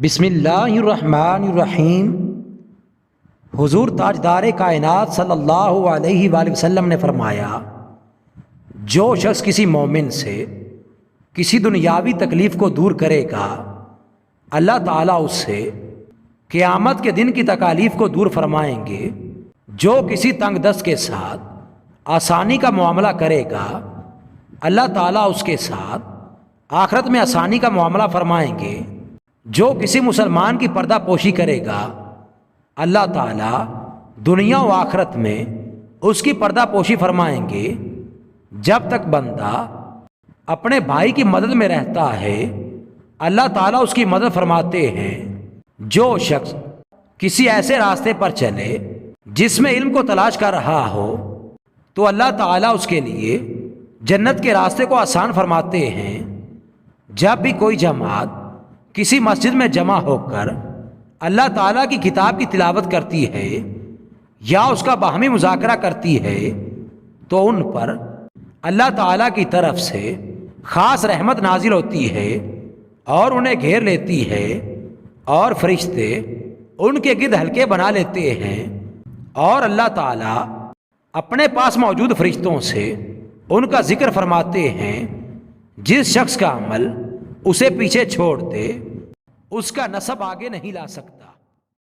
بسم اللہ الرحمن الرحیم۔ حضور تاجدار کائنات صلی اللہ علیہ وآلہ وسلم نے فرمایا، جو شخص کسی مومن سے کسی دنیاوی تکلیف کو دور کرے گا، اللہ تعالیٰ اس سے قیامت کے دن کی تکالیف کو دور فرمائیں گے۔ جو کسی تنگ دست کے ساتھ آسانی کا معاملہ کرے گا، اللہ تعالیٰ اس کے ساتھ آخرت میں آسانی کا معاملہ فرمائیں گے۔ جو کسی مسلمان کی پردہ پوشی کرے گا، اللہ تعالیٰ دنیا و آخرت میں اس کی پردہ پوشی فرمائیں گے۔ جب تک بندہ اپنے بھائی کی مدد میں رہتا ہے، اللہ تعالیٰ اس کی مدد فرماتے ہیں۔ جو شخص کسی ایسے راستے پر چلے جس میں علم کو تلاش کر رہا ہو، تو اللہ تعالیٰ اس کے لیے جنت کے راستے کو آسان فرماتے ہیں۔ جب بھی کوئی جماعت کسی مسجد میں جمع ہو کر اللہ تعالیٰ کی کتاب کی تلاوت کرتی ہے یا اس کا باہمی مذاکرہ کرتی ہے، تو ان پر اللہ تعالیٰ کی طرف سے خاص رحمت نازل ہوتی ہے اور انہیں گھیر لیتی ہے، اور فرشتے ان کے گرد حلقے بنا لیتے ہیں، اور اللہ تعالیٰ اپنے پاس موجود فرشتوں سے ان کا ذکر فرماتے ہیں۔ جس شخص کا عمل اسے پیچھے چھوڑ دے، اس کا نسب آگے نہیں لا سکتا۔